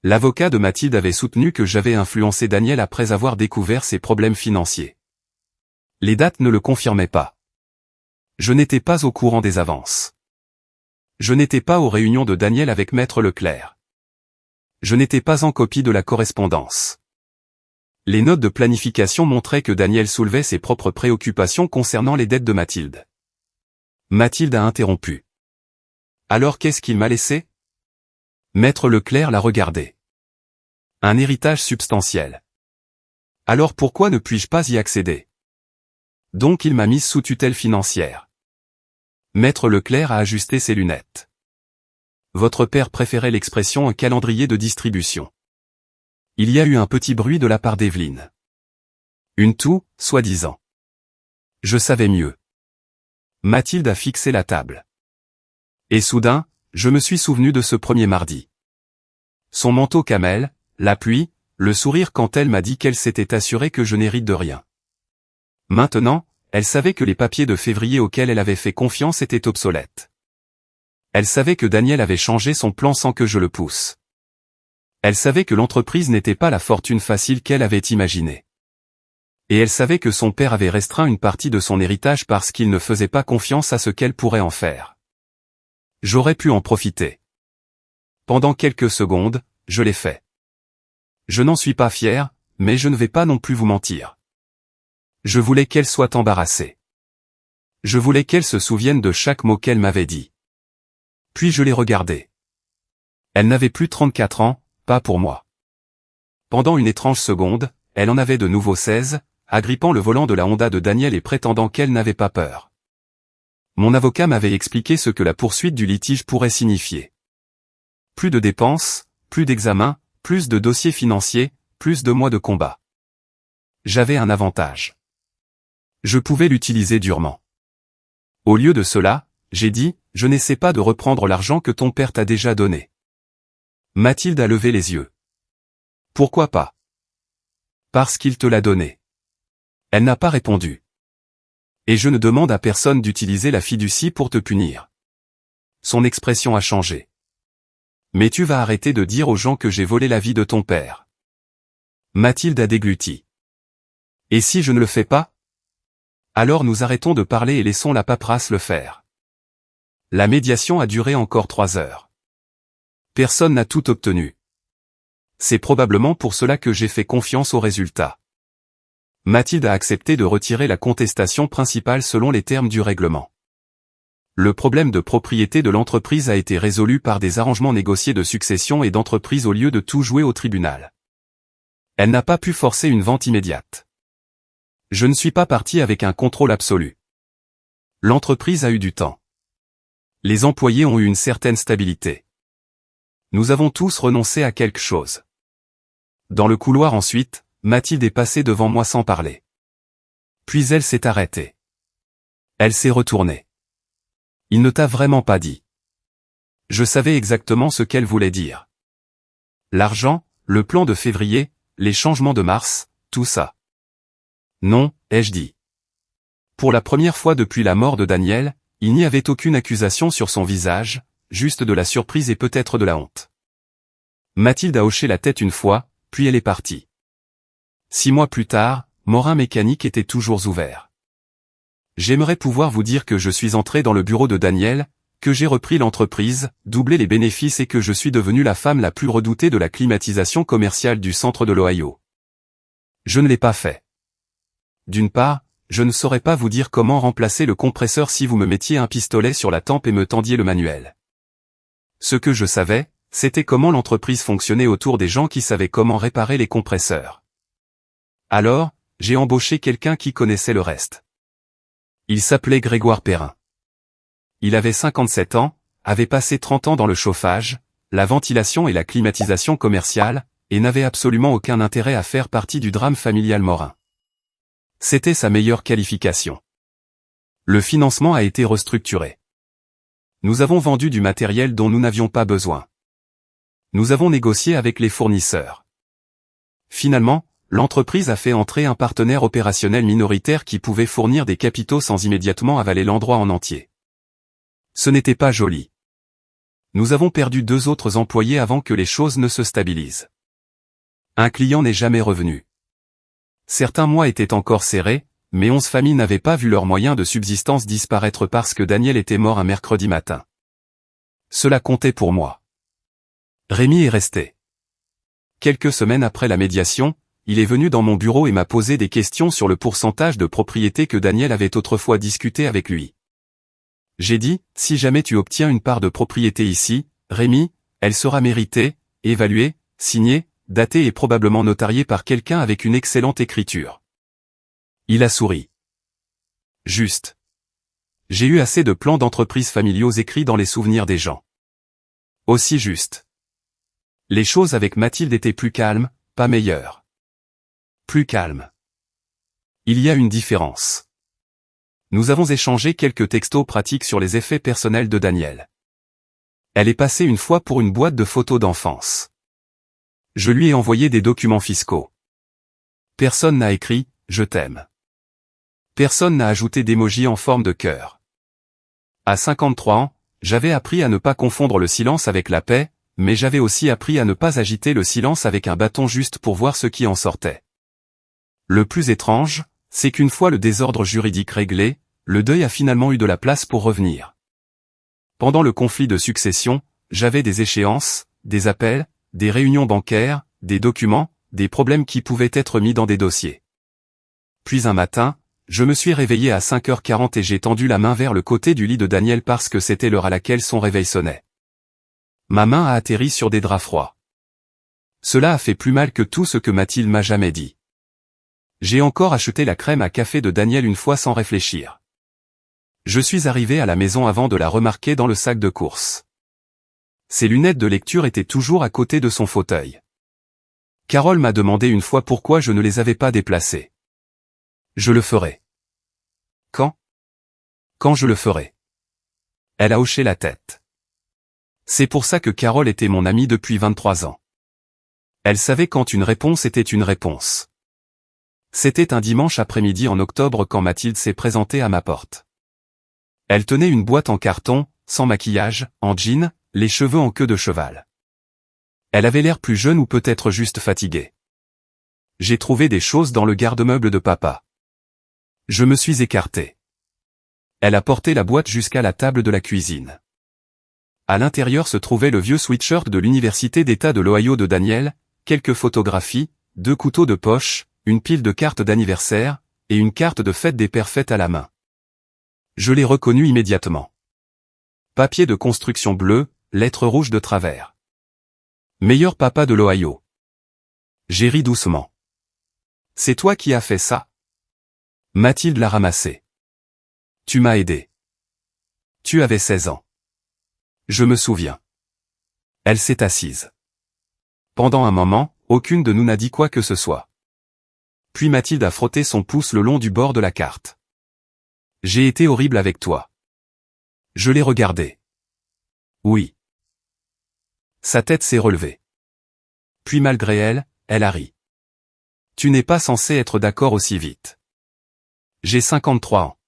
L'avocat de Mathilde avait soutenu que j'avais influencé Daniel après avoir découvert ses problèmes financiers. Les dates ne le confirmaient pas. Je n'étais pas au courant des avances. Je n'étais pas aux réunions de Daniel avec Maître Leclerc. Je n'étais pas en copie de la correspondance. Les notes de planification montraient que Daniel soulevait ses propres préoccupations concernant les dettes de Mathilde. Mathilde a interrompu. Alors qu'est-ce qu'il m'a laissé? Maître Leclerc l'a regardé. Un héritage substantiel. Alors pourquoi ne puis-je pas y accéder? Donc il m'a mise sous tutelle financière. Maître Leclerc a ajusté ses lunettes. Votre père préférait l'expression un calendrier de distribution. Il y a eu un petit bruit de la part d'Evelyne. Une toux, soi-disant. Je savais mieux. Mathilde a fixé la table. Et soudain, je me suis souvenu de ce premier mardi. Son manteau camel, la pluie, le sourire quand elle m'a dit qu'elle s'était assurée que je n'hérite de rien. Maintenant, elle savait que les papiers de février auxquels elle avait fait confiance étaient obsolètes. Elle savait que Daniel avait changé son plan sans que je le pousse. Elle savait que l'entreprise n'était pas la fortune facile qu'elle avait imaginée. Et elle savait que son père avait restreint une partie de son héritage parce qu'il ne faisait pas confiance à ce qu'elle pourrait en faire. J'aurais pu en profiter. Pendant quelques secondes, je l'ai fait. Je n'en suis pas fier, mais je ne vais pas non plus vous mentir. Je voulais qu'elle soit embarrassée. Je voulais qu'elle se souvienne de chaque mot qu'elle m'avait dit. Puis je l'ai regardée. Elle n'avait plus 34 ans, pas pour moi. Pendant une étrange seconde, elle en avait de nouveau 16, agrippant le volant de la Honda de Daniel et prétendant qu'elle n'avait pas peur. Mon avocat m'avait expliqué ce que la poursuite du litige pourrait signifier. Plus de dépenses, plus d'examens, plus de dossiers financiers, plus de mois de combat. J'avais un avantage. Je pouvais l'utiliser durement. Au lieu de cela, j'ai dit, je n'essaie pas de reprendre l'argent que ton père t'a déjà donné. Mathilde a levé les yeux. Pourquoi pas? Parce qu'il te l'a donné. Elle n'a pas répondu. Et je ne demande à personne d'utiliser la fiducie pour te punir. Son expression a changé. Mais tu vas arrêter de dire aux gens que j'ai volé la vie de ton père. Mathilde a dégluti. Et si je ne le fais pas? Alors nous arrêtons de parler et laissons la paperasse le faire. La médiation a duré encore 3 heures. Personne n'a tout obtenu. C'est probablement pour cela que j'ai fait confiance aux résultats. Mathilde a accepté de retirer la contestation principale selon les termes du règlement. Le problème de propriété de l'entreprise a été résolu par des arrangements négociés de succession et d'entreprise au lieu de tout jouer au tribunal. Elle n'a pas pu forcer une vente immédiate. Je ne suis pas parti avec un contrôle absolu. L'entreprise a eu du temps. Les employés ont eu une certaine stabilité. Nous avons tous renoncé à quelque chose. Dans le couloir ensuite, Mathilde est passée devant moi sans parler. Puis elle s'est arrêtée. Elle s'est retournée. Il ne t'a vraiment pas dit. Je savais exactement ce qu'elle voulait dire. L'argent, le plan de février, les changements de mars, tout ça. Non, ai-je dit. Pour la première fois depuis la mort de Daniel, il n'y avait aucune accusation sur son visage, juste de la surprise et peut-être de la honte. Mathilde a hoché la tête une fois, puis elle est partie. 6 mois plus tard, Morin Mécanique était toujours ouvert. J'aimerais pouvoir vous dire que je suis entré dans le bureau de Daniel, que j'ai repris l'entreprise, doublé les bénéfices et que je suis devenu la femme la plus redoutée de la climatisation commerciale du centre de l'Ohio. Je ne l'ai pas fait. D'une part, je ne saurais pas vous dire comment remplacer le compresseur si vous me mettiez un pistolet sur la tempe et me tendiez le manuel. Ce que je savais, c'était comment l'entreprise fonctionnait autour des gens qui savaient comment réparer les compresseurs. Alors, j'ai embauché quelqu'un qui connaissait le reste. Il s'appelait Grégoire Perrin. Il avait 57 ans, avait passé 30 ans dans le chauffage, la ventilation et la climatisation commerciale, et n'avait absolument aucun intérêt à faire partie du drame familial morin. C'était sa meilleure qualification. Le financement a été restructuré. Nous avons vendu du matériel dont nous n'avions pas besoin. Nous avons négocié avec les fournisseurs. Finalement, l'entreprise a fait entrer un partenaire opérationnel minoritaire qui pouvait fournir des capitaux sans immédiatement avaler l'endroit en entier. Ce n'était pas joli. Nous avons perdu 2 autres employés avant que les choses ne se stabilisent. Un client n'est jamais revenu. Certains mois étaient encore serrés, mais 11 familles n'avaient pas vu leurs moyens de subsistance disparaître parce que Daniel était mort un mercredi matin. Cela comptait pour moi. Rémi est resté. Quelques semaines après la médiation, il est venu dans mon bureau et m'a posé des questions sur le pourcentage de propriété que Daniel avait autrefois discuté avec lui. J'ai dit, si jamais tu obtiens une part de propriété ici, Rémi, elle sera méritée, évaluée, signée, datée et probablement notariée par quelqu'un avec une excellente écriture. Il a souri. Juste. J'ai eu assez de plans d'entreprise familiaux écrits dans les souvenirs des gens. Aussi juste. Les choses avec Mathilde étaient plus calmes, pas meilleures. Plus calmes. Il y a une différence. Nous avons échangé quelques textos pratiques sur les effets personnels de Daniel. Elle est passée une fois pour une boîte de photos d'enfance. Je lui ai envoyé des documents fiscaux. Personne n'a écrit « Je t'aime ». Personne n'a ajouté d'émoji en forme de cœur. À 53 ans, j'avais appris à ne pas confondre le silence avec la paix, mais j'avais aussi appris à ne pas agiter le silence avec un bâton juste pour voir ce qui en sortait. Le plus étrange, c'est qu'une fois le désordre juridique réglé, le deuil a finalement eu de la place pour revenir. Pendant le conflit de succession, j'avais des échéances, des appels, des réunions bancaires, des documents, des problèmes qui pouvaient être mis dans des dossiers. Puis un matin, je me suis réveillé à 5h40 et j'ai tendu la main vers le côté du lit de Daniel parce que c'était l'heure à laquelle son réveil sonnait. Ma main a atterri sur des draps froids. Cela a fait plus mal que tout ce que Mathilde m'a jamais dit. J'ai encore acheté la crème à café de Daniel une fois sans réfléchir. Je suis arrivé à la maison avant de la remarquer dans le sac de course. Ses lunettes de lecture étaient toujours à côté de son fauteuil. Carole m'a demandé une fois pourquoi je ne les avais pas déplacées. Je le ferai. Quand? Quand je le ferai. Elle a hoché la tête. C'est pour ça que Carole était mon amie depuis 23 ans. Elle savait quand une réponse était une réponse. C'était un dimanche après-midi en octobre quand Mathilde s'est présentée à ma porte. Elle tenait une boîte en carton, sans maquillage, en jean, les cheveux en queue de cheval. Elle avait l'air plus jeune ou peut-être juste fatiguée. J'ai trouvé des choses dans le garde-meuble de papa. Je me suis écarté. Elle a porté la boîte jusqu'à la table de la cuisine. À l'intérieur se trouvait le vieux sweatshirt de l'Université d'État de l'Ohio de Daniel, quelques photographies, 2 couteaux de poche, une pile de cartes d'anniversaire, et une carte de fête des pères faite à la main. Je l'ai reconnu immédiatement. Papier de construction bleu, lettres rouges de travers. Meilleur papa de l'Ohio. J'ai ri doucement. C'est toi qui as fait ça? Mathilde l'a ramassé. Tu m'as aidé. Tu avais 16 ans. Je me souviens. Elle s'est assise. Pendant un moment, aucune de nous n'a dit quoi que ce soit. Puis Mathilde a frotté son pouce le long du bord de la carte. J'ai été horrible avec toi. Je l'ai regardé. Oui. Sa tête s'est relevée. Puis malgré elle, elle a ri. Tu n'es pas censé être d'accord aussi vite. J'ai 53 ans.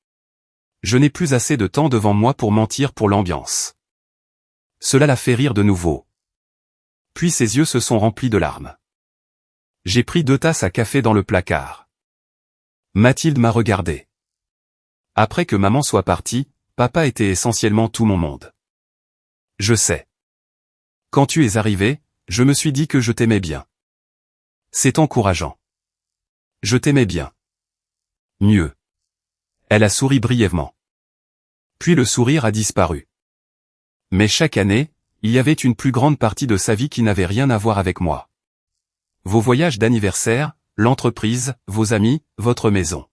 Je n'ai plus assez de temps devant moi pour mentir pour l'ambiance. Cela l'a fait rire de nouveau. Puis ses yeux se sont remplis de larmes. J'ai pris 2 tasses à café dans le placard. Mathilde m'a regardé. Après que maman soit partie, papa était essentiellement tout mon monde. Je sais. Quand tu es arrivé, je me suis dit que je t'aimais bien. C'est encourageant. Je t'aimais bien. Mieux. Elle a souri brièvement. Puis le sourire a disparu. Mais chaque année, il y avait une plus grande partie de sa vie qui n'avait rien à voir avec moi. Vos voyages d'anniversaire, l'entreprise, vos amis, votre maison.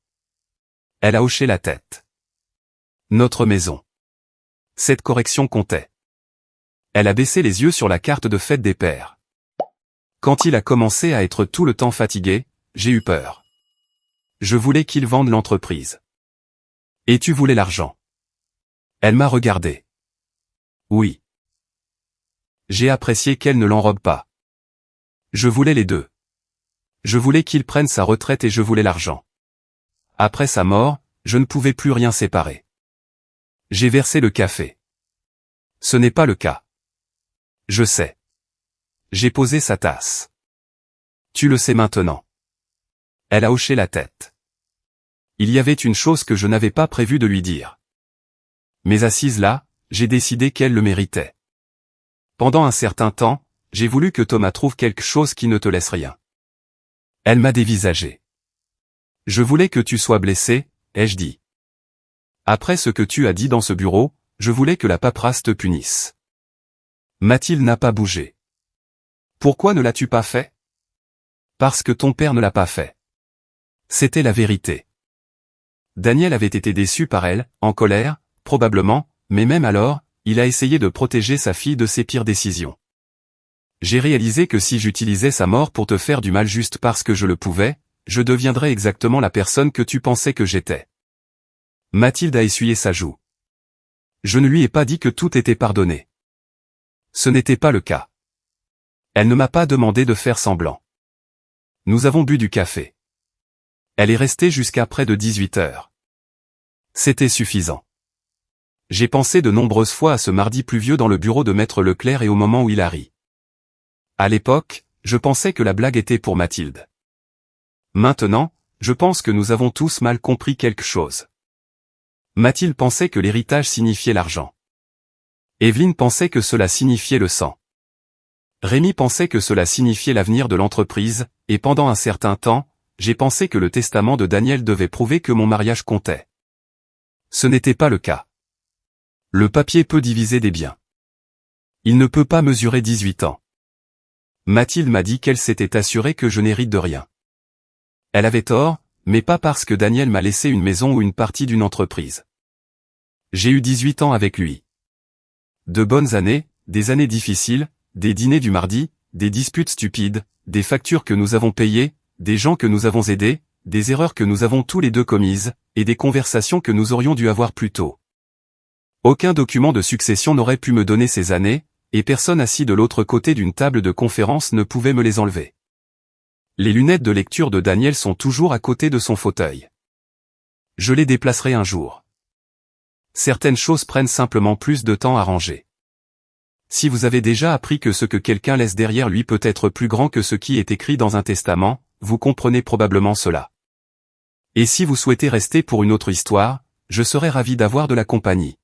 Elle a hoché la tête. Notre maison. Cette correction comptait. Elle a baissé les yeux sur la carte de fête des pères. Quand il a commencé à être tout le temps fatigué, j'ai eu peur. Je voulais qu'il vende l'entreprise. Et tu voulais l'argent. Elle m'a regardé. Oui. J'ai apprécié qu'elle ne l'enrobe pas. Je voulais les deux. Je voulais qu'il prenne sa retraite et je voulais l'argent. Après sa mort, je ne pouvais plus rien séparer. J'ai versé le café. Ce n'est pas le cas. Je sais. J'ai posé sa tasse. Tu le sais maintenant. Elle a hoché la tête. Il y avait une chose que je n'avais pas prévu de lui dire. Mais assise là, j'ai décidé qu'elle le méritait. Pendant un certain temps, j'ai voulu que Thomas trouve quelque chose qui ne te laisse rien. Elle m'a dévisagé. Je voulais que tu sois blessé, ai-je dit. Après ce que tu as dit dans ce bureau, je voulais que la paperasse te punisse. Mathilde n'a pas bougé. Pourquoi ne l'as-tu pas fait? Parce que ton père ne l'a pas fait. C'était la vérité. Daniel avait été déçu par elle, en colère, probablement, mais même alors, il a essayé de protéger sa fille de ses pires décisions. J'ai réalisé que si j'utilisais sa mort pour te faire du mal juste parce que je le pouvais, je deviendrais exactement la personne que tu pensais que j'étais. Mathilde a essuyé sa joue. Je ne lui ai pas dit que tout était pardonné. Ce n'était pas le cas. Elle ne m'a pas demandé de faire semblant. Nous avons bu du café. Elle est restée jusqu'à près de 18 heures. C'était suffisant. J'ai pensé de nombreuses fois à ce mardi pluvieux dans le bureau de Maître Leclerc et au moment où il a ri. À l'époque, je pensais que la blague était pour Mathilde. Maintenant, je pense que nous avons tous mal compris quelque chose. Mathilde pensait que l'héritage signifiait l'argent. Evelyne pensait que cela signifiait le sang. Rémi pensait que cela signifiait l'avenir de l'entreprise, et pendant un certain temps, j'ai pensé que le testament de Daniel devait prouver que mon mariage comptait. Ce n'était pas le cas. Le papier peut diviser des biens. Il ne peut pas mesurer 18 ans. Mathilde m'a dit qu'elle s'était assurée que je n'hérite de rien. Elle avait tort, mais pas parce que Daniel m'a laissé une maison ou une partie d'une entreprise. J'ai eu 18 ans avec lui. De bonnes années, des années difficiles, des dîners du mardi, des disputes stupides, des factures que nous avons payées, des gens que nous avons aidés, des erreurs que nous avons tous les deux commises, et des conversations que nous aurions dû avoir plus tôt. Aucun document de succession n'aurait pu me donner ces années, et personne assis de l'autre côté d'une table de conférence ne pouvait me les enlever. Les lunettes de lecture de Daniel sont toujours à côté de son fauteuil. Je les déplacerai un jour. Certaines choses prennent simplement plus de temps à ranger. Si vous avez déjà appris que ce que quelqu'un laisse derrière lui peut être plus grand que ce qui est écrit dans un testament, vous comprenez probablement cela. Et si vous souhaitez rester pour une autre histoire, je serai ravi d'avoir de la compagnie.